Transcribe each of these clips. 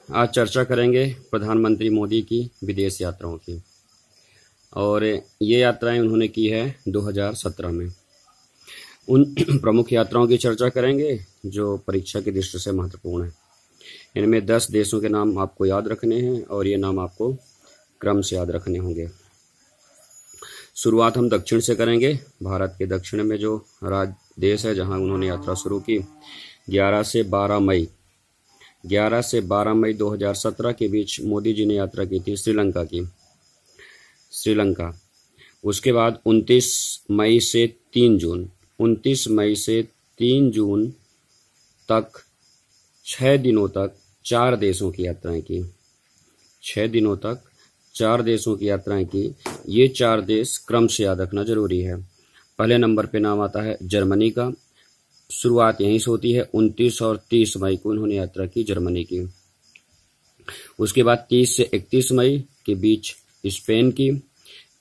आज चर्चा करेंगे प्रधानमंत्री मोदी की विदेश यात्राओं की। और ये यात्राएं उन्होंने की है 2017 में। उन प्रमुख यात्राओं की चर्चा करेंगे जो परीक्षा की दृष्टि से महत्वपूर्ण है। इनमें 10 देशों के नाम आपको याद रखने हैं और ये नाम आपको क्रम से याद रखने होंगे। शुरुआत हम दक्षिण से करेंगे। भारत के दक्षिण में जो देश है जहां उन्होंने यात्रा शुरू की, 11 से 12 मई 2017 के बीच मोदी जी ने यात्रा की थी श्रीलंका। उसके बाद 29 मई से 3 जून तक 6 दिनों तक 4 देशों की यात्राएं की। 6 दिनों तक 4 देशों की यात्राएं की। ये 4 देश क्रम से याद रखना जरूरी है। पहले नंबर पे नाम आता है जर्मनी का। शुरुआत यहीं से होती है। 29 और 30 मई को उन्होंने यात्रा की जर्मनी की। उसके बाद 30 से 31 मई के बीच स्पेन की,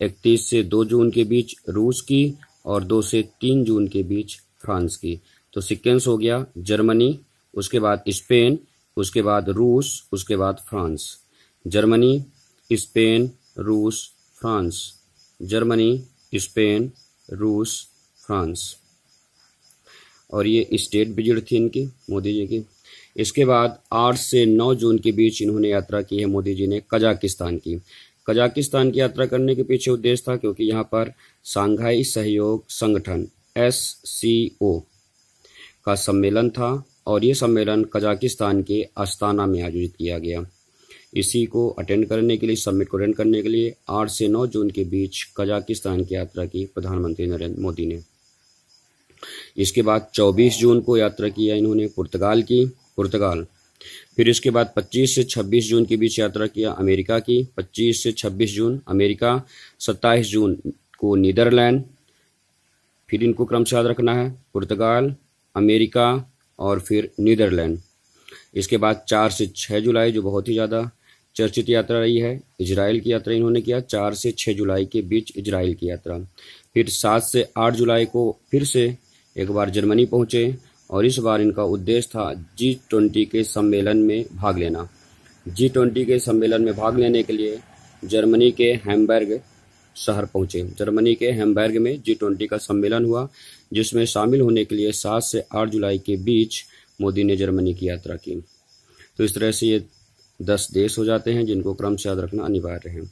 31 से 2 जून के बीच रूस की और 2 से 3 जून के बीच फ्रांस की। तो सीक्वेंस हो गया जर्मनी, उसके बाद स्पेन, उसके बाद रूस, उसके बाद फ्रांस। जर्मनी, स्पेन, रूस, फ्रांस। जर्मनी, स्पेन, रूस, फ्रांस। और ये स्टेट विजिट थी इनकी, मोदी जी की। इसके बाद 8 से 9 जून के बीच इन्होंने यात्रा की है मोदी जी ने कजाकिस्तान की। कजाकिस्तान की यात्रा करने के पीछे उद्देश्य था क्योंकि यहाँ पर शंघाई सहयोग संगठन SCO का सम्मेलन था और ये सम्मेलन कजाकिस्तान के अस्ताना में आयोजित किया गया। इसी को अटेंड करने के लिए, समिट को अटेंड करने के लिए 8 से 9 जून के बीच कजाकिस्तान की यात्रा की प्रधानमंत्री नरेंद्र मोदी ने। इसके बाद 24 जून को यात्रा किया इन्होंने पुर्तगाल। फिर इसके बाद 25 से 26 जून के बीच यात्रा किया अमेरिका की। 25 से 26 जून अमेरिका, 27 जून को नीदरलैंड। फिर इनको क्रम से याद रखना है, पुर्तगाल, अमेरिका और फिर नीदरलैंड। इसके बाद 4 से 6 जुलाई जो बहुत ही ज़्यादा चर्चित यात्रा रही है, इजराइल की यात्रा इन्होंने किया। 4 से 6 जुलाई के बीच इजराइल की यात्रा। फिर 7 से 8 जुलाई को फिर से एक बार जर्मनी पहुंचे और इस बार इनका उद्देश्य था G20 के सम्मेलन में भाग लेना। G20 के सम्मेलन में भाग लेने के लिए जर्मनी के हैम्बर्ग शहर पहुंचे। जर्मनी के हैम्बर्ग में G20 का सम्मेलन हुआ, जिसमें शामिल होने के लिए 7 से 8 जुलाई के बीच मोदी ने जर्मनी की यात्रा की। तो इस तरह से ये 10 देश हो जाते हैं जिनको क्रम से याद रखना अनिवार्य है।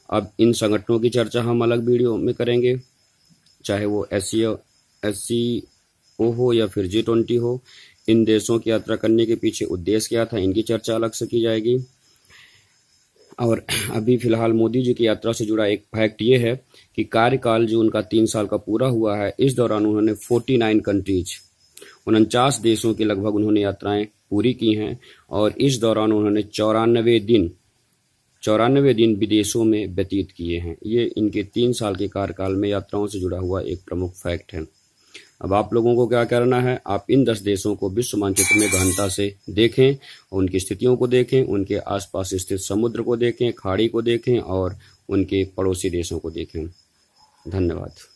अब इन संगठनों की चर्चा हम अलग वीडियो में करेंगे, चाहे वो SCO हो या फिर G20 हो। इन देशों की यात्रा करने के पीछे उद्देश्य क्या था, इनकी चर्चा अलग से की जाएगी। और अभी फिलहाल मोदी जी की यात्रा से जुड़ा एक फैक्ट ये है कि कार्यकाल जो उनका 3 साल का पूरा हुआ है, इस दौरान उन्होंने 49 कंट्रीज, 49 देशों की लगभग उन्होंने यात्राएं पूरी की हैं। और इस दौरान उन्होंने 94 दिन विदेशों में व्यतीत किए हैं। ये इनके 3 साल के कार्यकाल में यात्राओं से जुड़ा हुआ एक प्रमुख फैक्ट है। अब आप लोगों को क्या करना है, आप इन 10 देशों को विश्व मानचित्र में गहनता से देखें, उनकी स्थितियों को देखें, उनके आसपास स्थित समुद्र को देखें, खाड़ी को देखें और उनके पड़ोसी देशों को देखें। धन्यवाद।